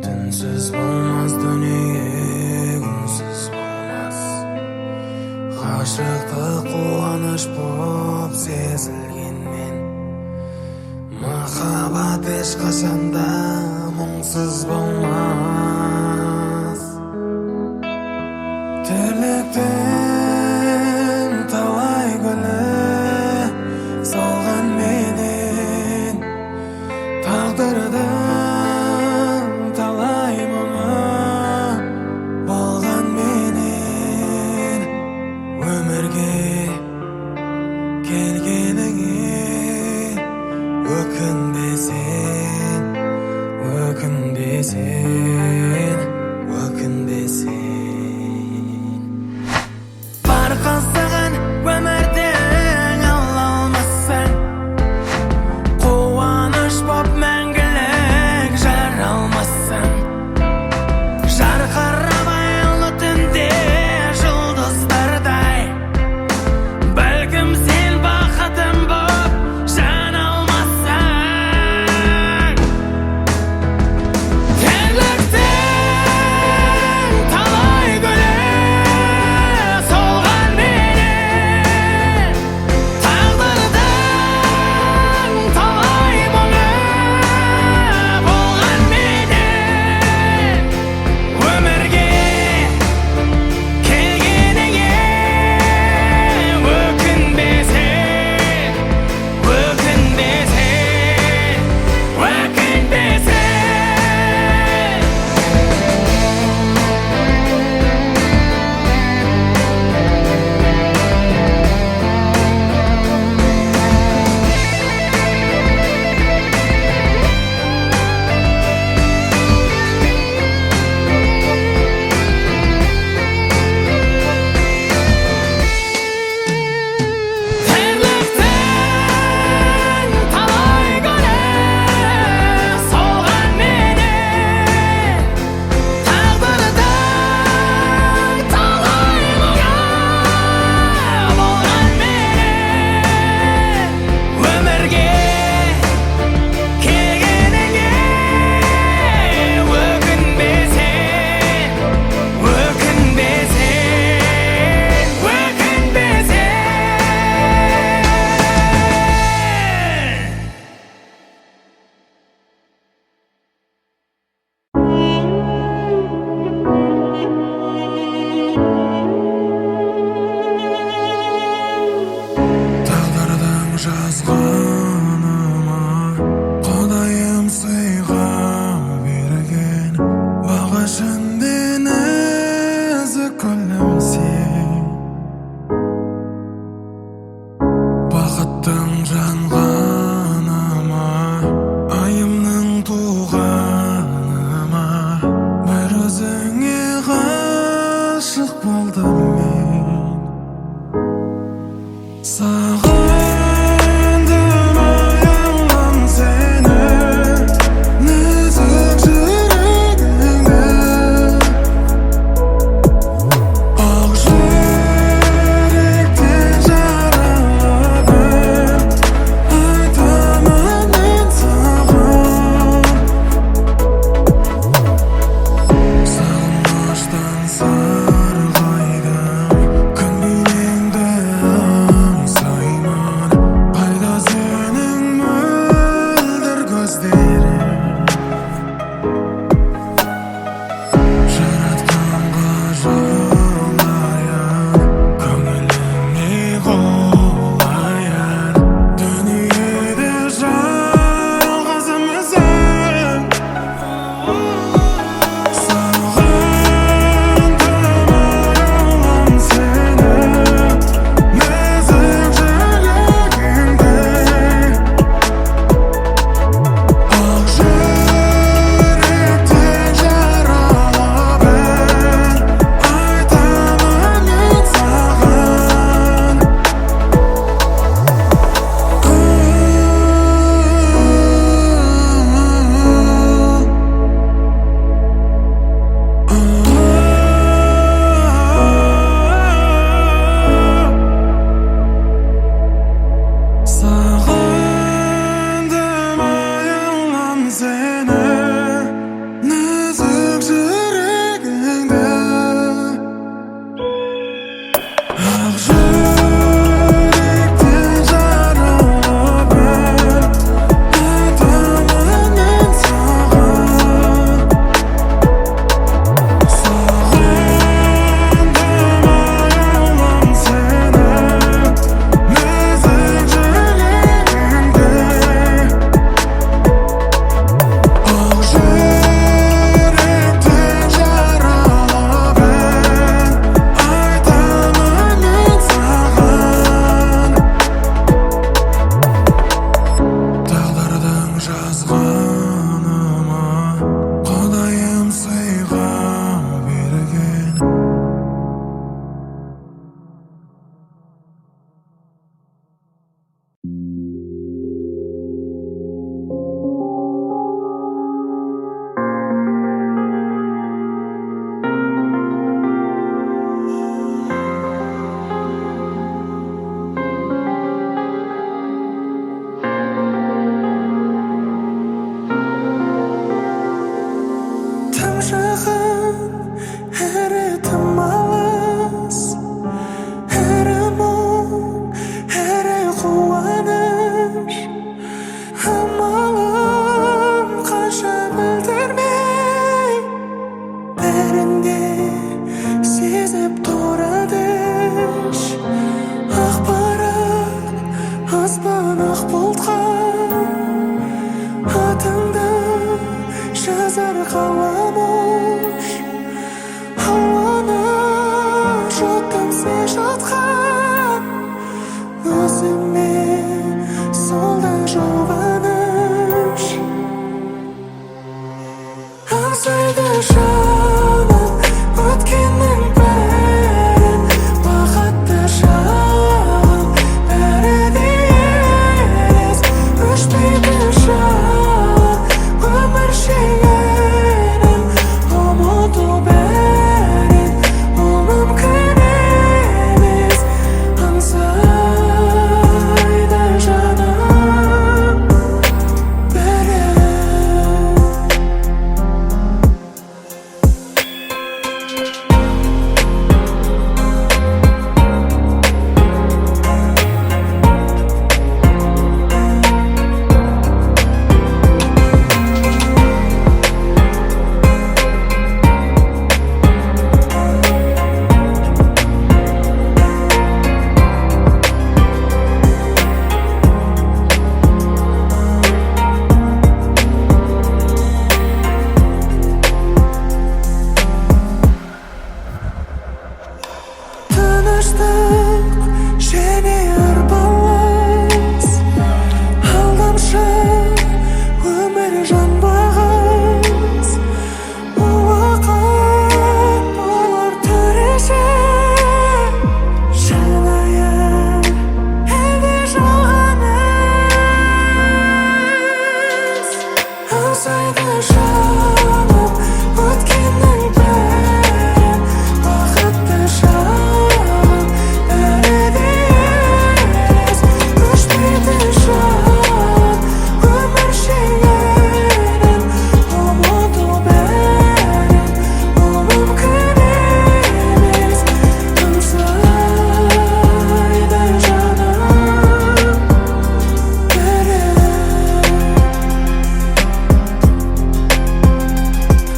Түнсіз болмас дүние, үнсіз болмас. Ғашықтық қуаныш боп сезілгенмен, махаббат ешқашанда мұңсыз болмас. Тірліктің талай гүлі солған менен, тағдырдың талай мұңы болған менен, өмірге келгеніңе өкінбесең, өкінбесең, өкінбесең. Бар қызығын өмірдің ала алмассың, қуаныш боп мәңгілік жара алмассың. Жарқырап айлы түнде жұлдыздардай, бәлкім сен бақытым боп жана алмассың. Тірліктің талай гүлі солған менен, тағдырдың талай мұңы болған менен, өмірге келгеніңе өкінбесең, өкінбесең, өкінбесең. Тірліктің талай гүлі солған менен, тағдырдың талай мұңы болған менен, өмірге келгеніңе өкінбесең, өкінбесең, өкінбесең. Тағдырдың жазғаныма Құдайым сыйға берген, баға ішінде нәзік гүлім сен. Бақыттың жанғаныма, айымның туғаныма, бір өзіңе ғашық болдым мен. Сағындым аяулым сені, нәзік жүрегіңді. Ақ жүректен жаралып, айтамын мен саған. Сағыныштан сарғайдым, күн билеңді аңсаймын. Қайда сенің мөлдір көздерің, жаратқанға жалайын, көңіліңе қолайын. Дүниеде жалғызым өзім, сағындым аяулым сені, нәзік жүрегіңді. Ақ жүректен жаралап, айтамын мен саған. Сағындым аяулым сені, нәзік жаным, өткеннің бәрін, бақытты шағым, бәрі де елес, өшпейді жалын, өмір шегенім, ұмыту бәрін, ол мүмкін емес, аңсайды жаным, бәрі. Тыныштық және арпалыс, алдамшы өмір жанбағыс, уақыт болар төреші, шынайы әлде жалғаныс, аңсайды жаным, өткеннің бәрін, бақытты шағым, бәрі де елес, өшпейді жалын, өмір шегенім, ұмыту бәрін, ол мүмкін емес, аңсайды жаным, бәрі.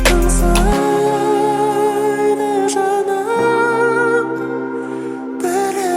Аңсайды жаным, бәрі.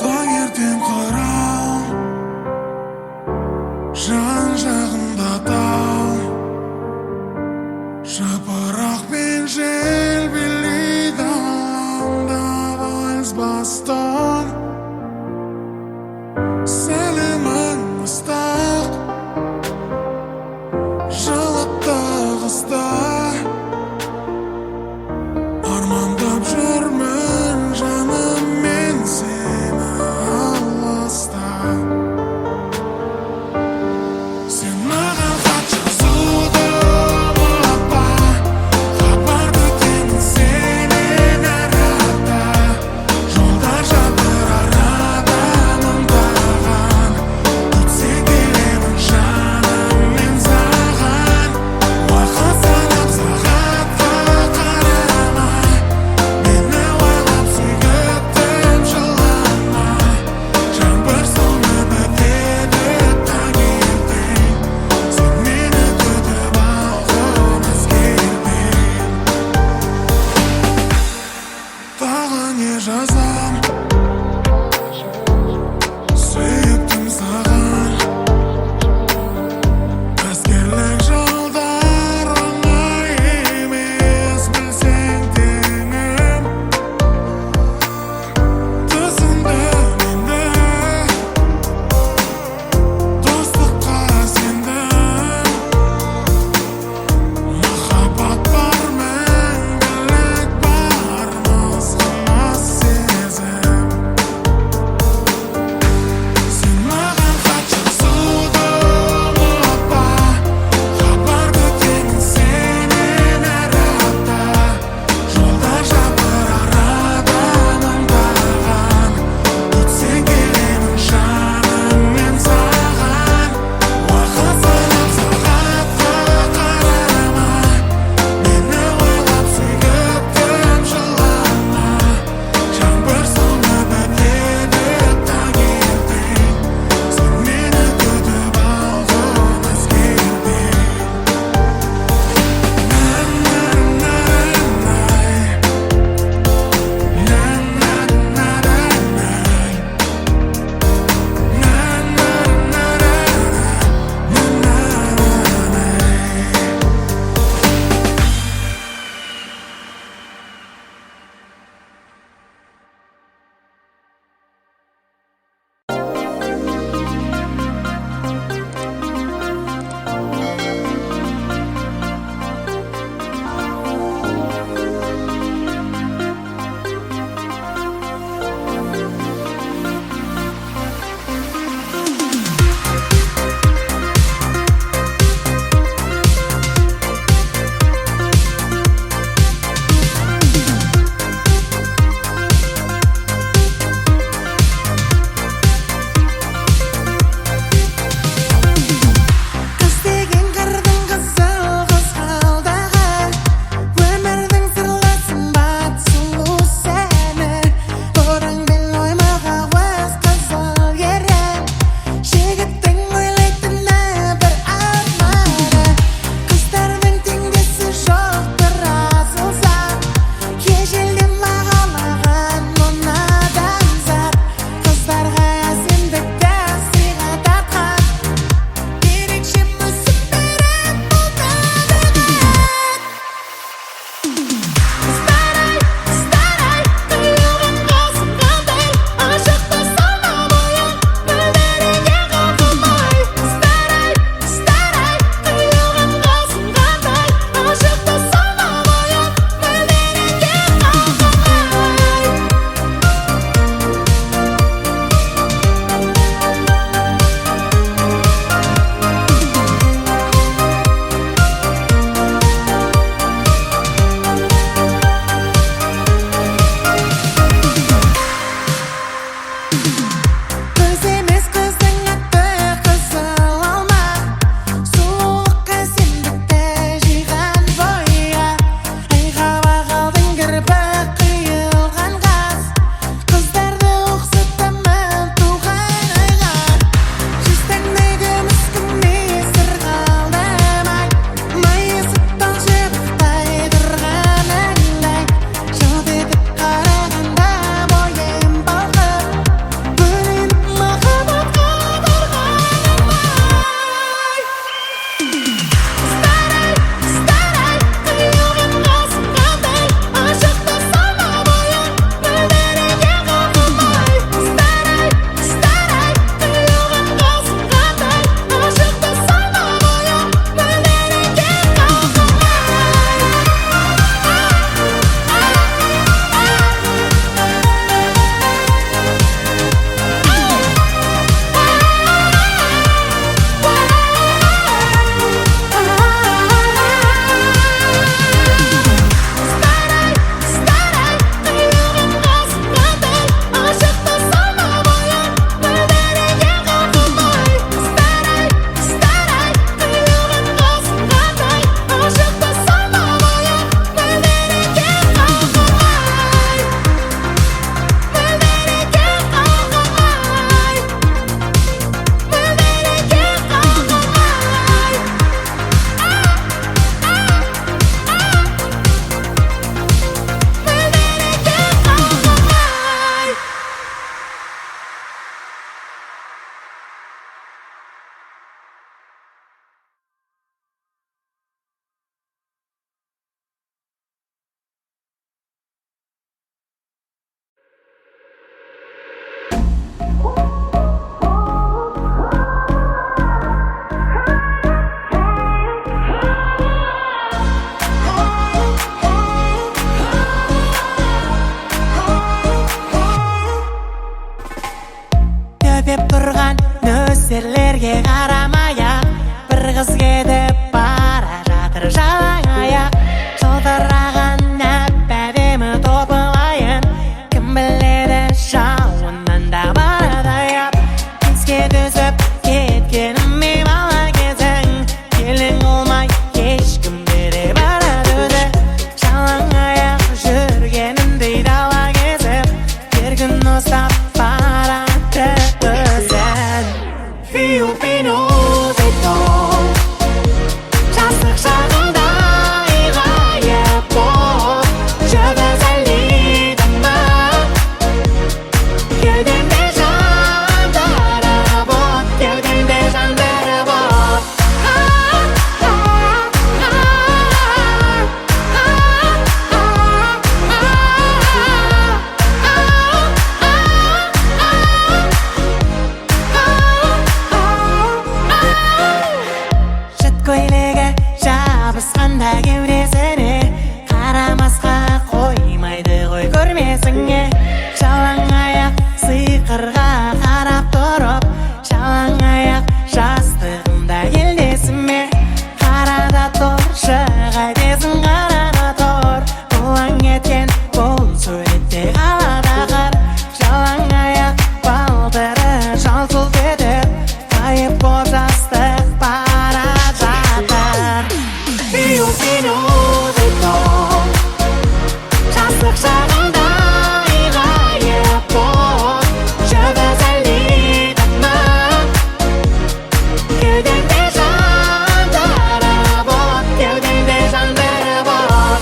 Таңертең қырау, жан жағымда тау, жапырақ пен жел билейді алаңда вальс бастан. Сәлемің ыстық, жылытты қыста, армандап жүрмін жаным мен сені алыста. Сен маған хат жазуды ұмытпа, хабар күтемін сенен әр апта. Жолдар жатыр арада мыңдаған, өтсе келемін жаным мен саған. Уақыт санап сағатқа қарамай, мені ойлап сүйгітім жылама. Жаңбыр соңы бітеді таңертең, сен мені күтіп алғын әскерден. Тағы не жазам, сүйіктім саған. Әскерлік жолдар оңай емес, білсең теңім. Түсіндім енді, достыққа сендім. Махаббат бар, мәңгілік бар, мызғымас сезім. төпеп тұрған нөсерлерге қарамай-ақ бір қыз кетіп бара жатыр жалаң аяқ. Жылтыраған әп-әдемі топылайын, кім біледі жауыннан да барады-аяп. Теңізге түсіп кеткеніме бала кезің, келін olмай ешкімге де барады өзі. Жалаң аяқ жүргенімдей дала кезіп, бір күн ұстап барады өзін. Фиу-фину-фиту, жастық шағында ғайып боп жүрді сәлидің ма, кеудемде жандары боп, кеудемде жандары боп. Жіт көйлегі жабысқанда кеудесіне, қарамасқа қоймайды ғой көрмесіңе. Жалаң аяқ сиқырға қарап тұрып, жалаң аяқ жастығымда елдесіме. Қарада тұршы қайтесің, қарада тұр, бұлаң еткен бұл суретте қалада қыр. Жалаң аяқ балтыры жалтылт етіп, ғайып боп жастық бара жатыр. Фиу-фину-фиту, жастық шағында ғайып боп жүрді сәлидің ма, кеудемде жандары боп, кеудемде жандары боп.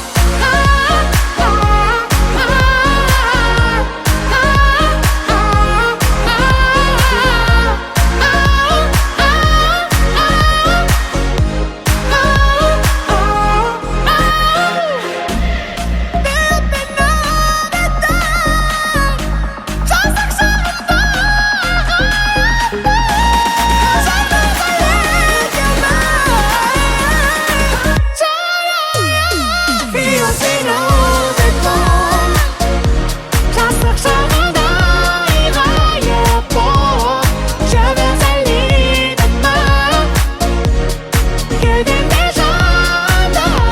Жастық шағында ғайып боп жүрді сәлидің ма, кеудемде жандары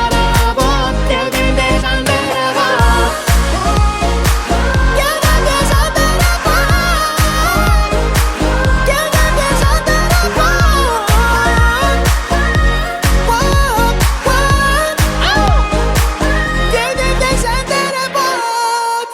боп, кеудемде жандары боп. Кеудемде жандары боп, кеудемде жандары боп. Кеудемде жандары боп.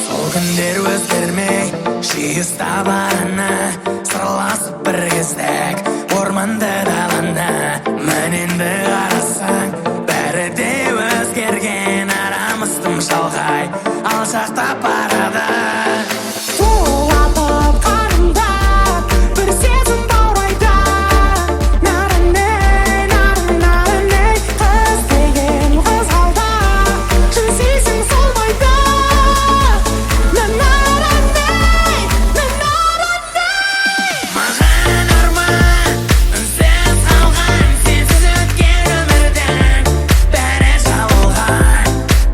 Сол күндер өзгермей жиі ұстабарына, сырласып бір кездік орманды даланы. Мін енді қарасаң бәрі де өзгерген, арамыз тым шалғай алшақтап барады. Тулатып қарымда бір сезім баурайды, нарынай, нарынай, қыз деген қызғалда жүрсейсің солмайды. Нарынай, нарынай, маған арман үнсіз қалған, сенсіз өткен өмірдің бәрі жабылған.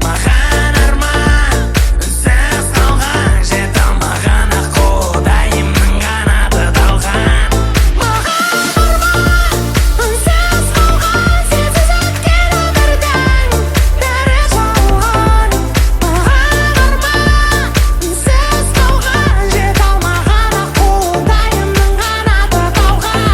Маған арман үнсіз қалған, жете алмаған аққудайымның қанаты талған. Маған арман үнсіз қалған, сенсіз өткен өмірдің бәрі жабылған. Маған арман үнсіз қалған, жете алмаған аққудайымның қанаты талған.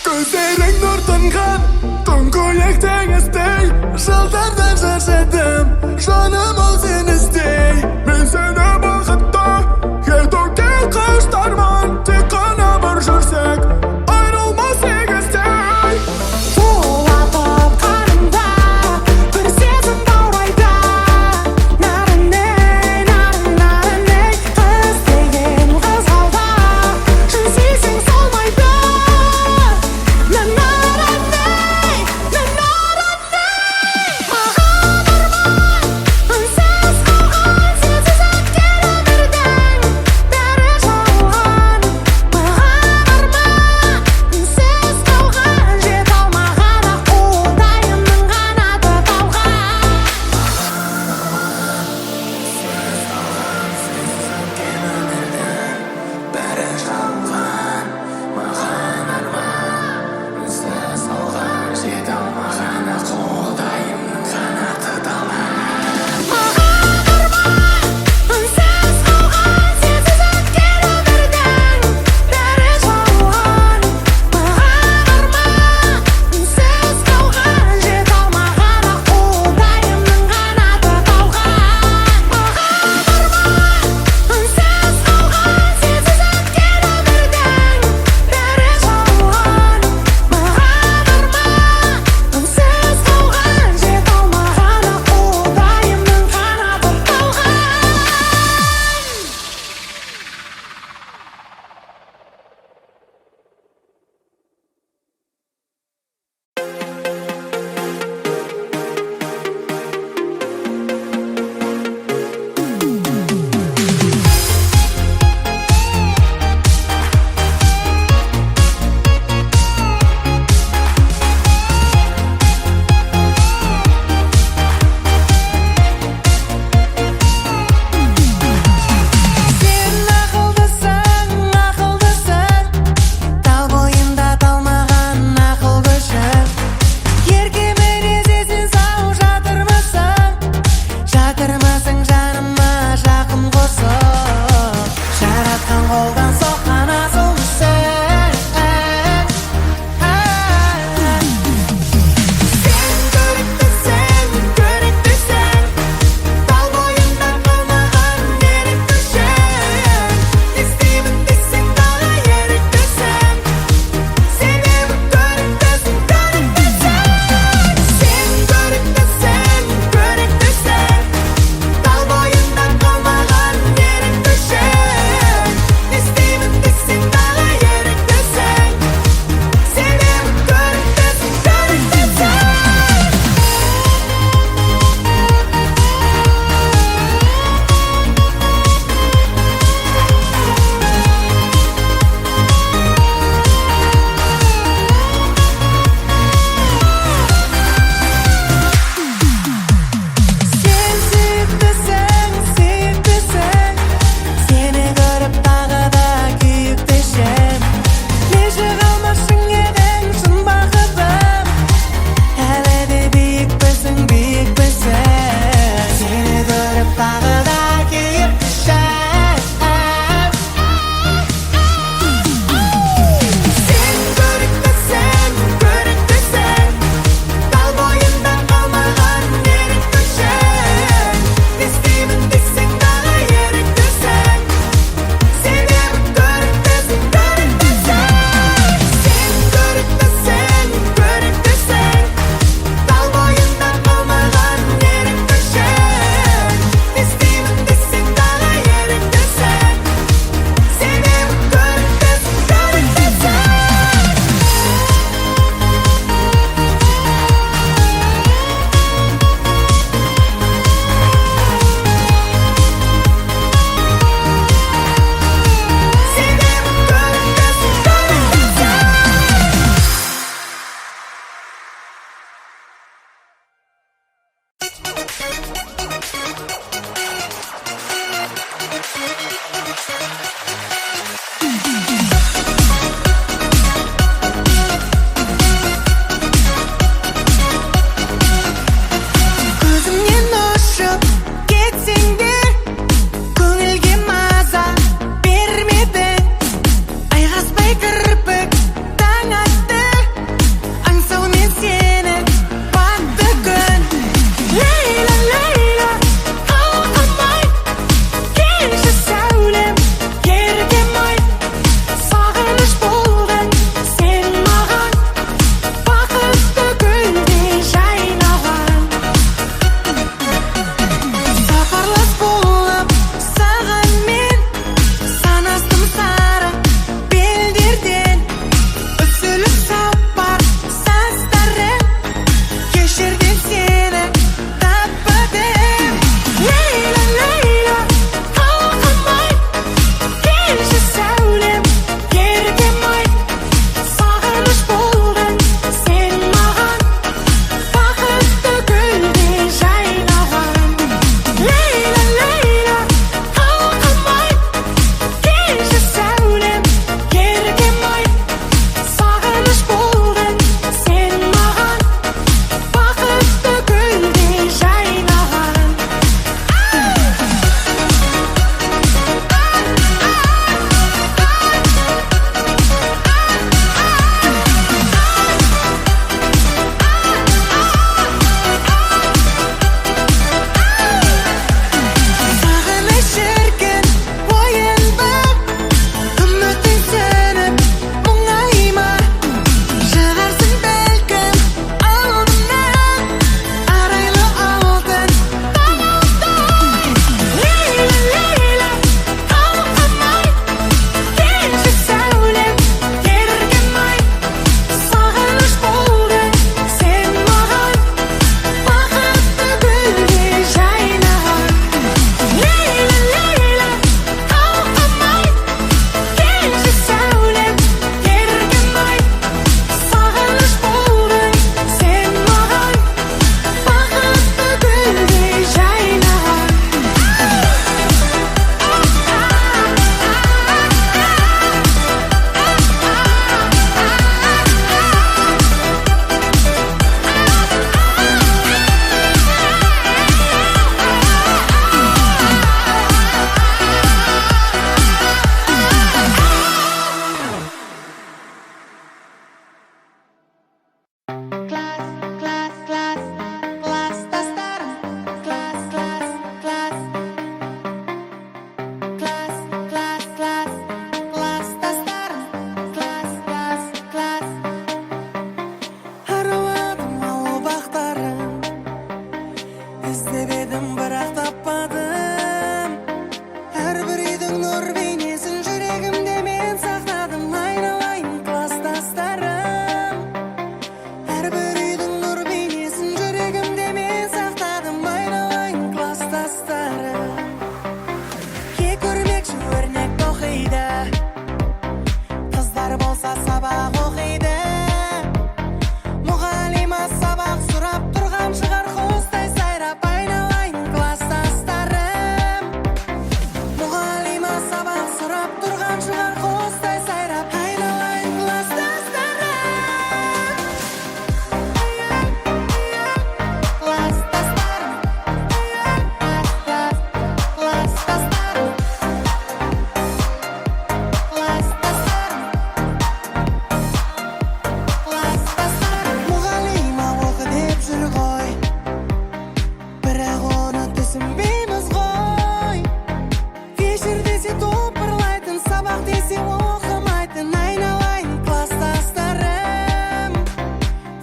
Көздерің нұр тұнған тұңғиық теңіздей, жылдардан шаршадым, жаным ау сені іздей. Мен сені бақытты етуге құштармын, тек қана бір жүрсек айрылмас егіздей. Тулатып қарымда бір сезім баурайды, нарынай, нарынай, қыз деген қызғалда жүрсейсің солмайды. Нарынай, нарынай,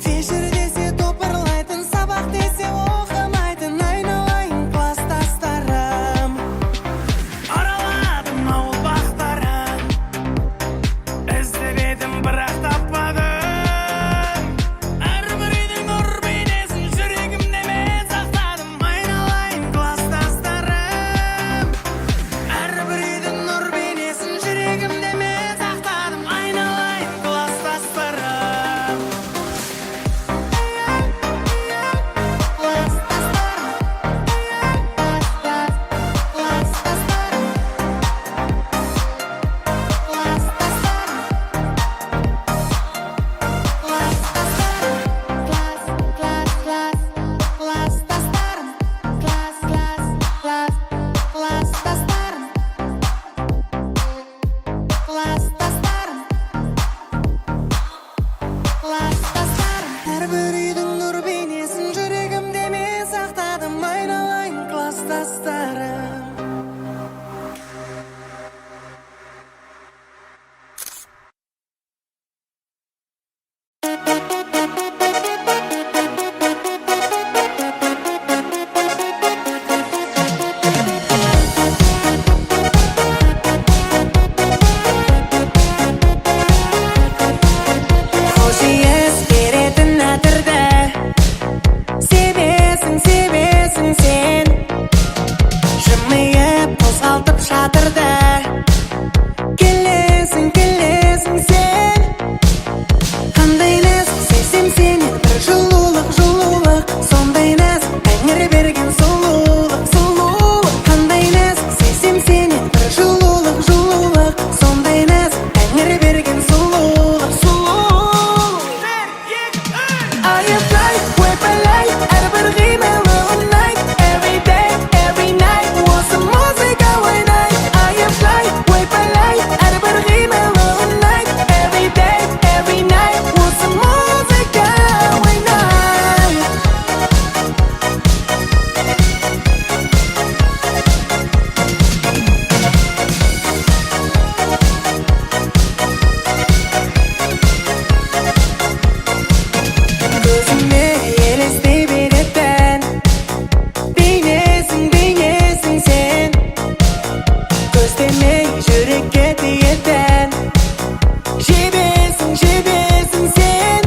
кешір десе топырлайтын, сабақ десе оқымайтын, айналайын класстастарым. Араладым ауыл бақтарын, іздеп едім бірақ таппадым. Әрбір үйдің нұр бейнесін жүрегімде мен сақтадым, айналайын класстастарым. Әрбір үйдің нұр бейнесін жүрегімде мен сақтадым, айналайын класстастарым. Әрбір үйдің нұр бейнесін жүрегімде мен сақтадым, айналайын класстастарым. Хош иіс беретін әтірді себесің, себесің сен. Жымиып қозғалтып шатырды келесің, келесің сен. Қандай нәзік сезсем сенен бір жылулық, жылулық, сондай нәзік тәңір берген сұлулық, сұлулық. Қандай нәзік сезсем сенен бір жылулық, жылулық, сондай нәзік тәңір берген сұлулық, сұлулық. I am fly, whip-a-lay, әрбір қимылы ұнайды. Every day, every night, осы музыка ойнайды. I am fly, whip-a-lay, әрбір қимылы ұнайды. Every day, every night, осы музыка ойнайды. Көзіме елестей беретін бейнесің, бейнесің сен. Көздемей жүрекке тиетін жебесің, жебесің сен.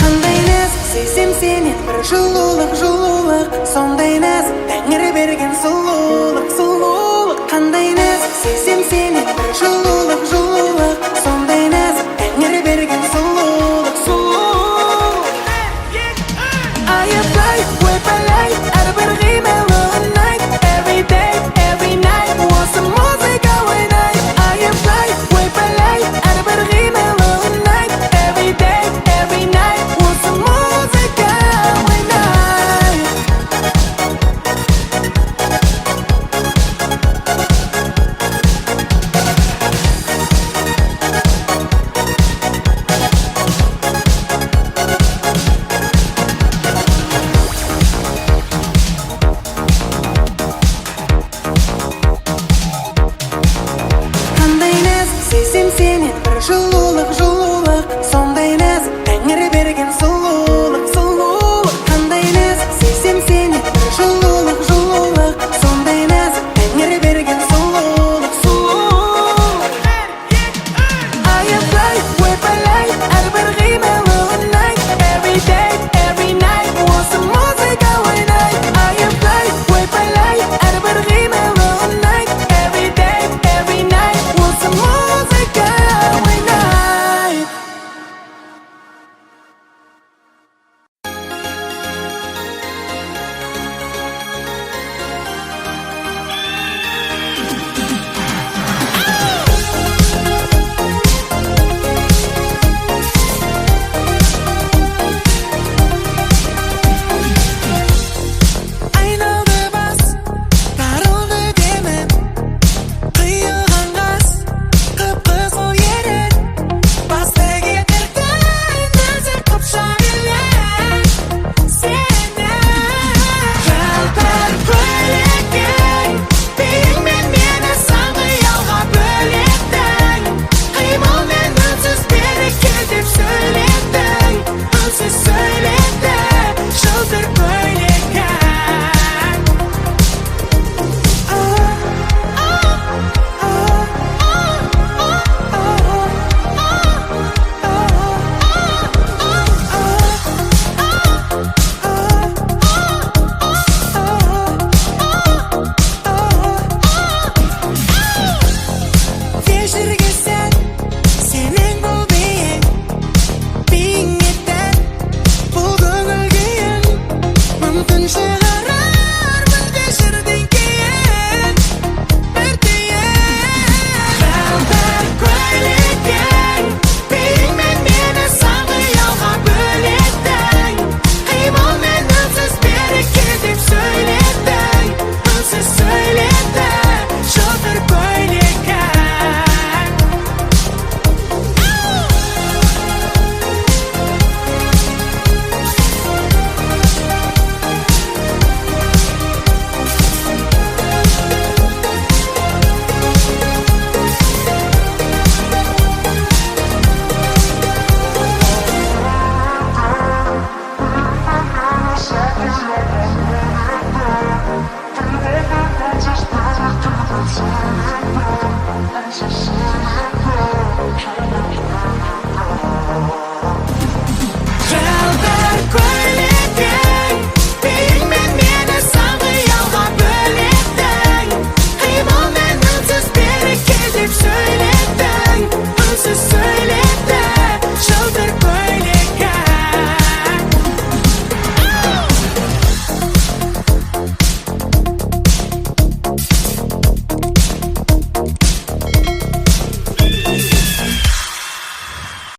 Қандай нәзік сезсем сенен бір жылулық, жылулық, сондай нәзік тәңір берген сұлулық, сұлулық. Қандай нәзік сезсем сенен бір жылулық, жылулық, сондай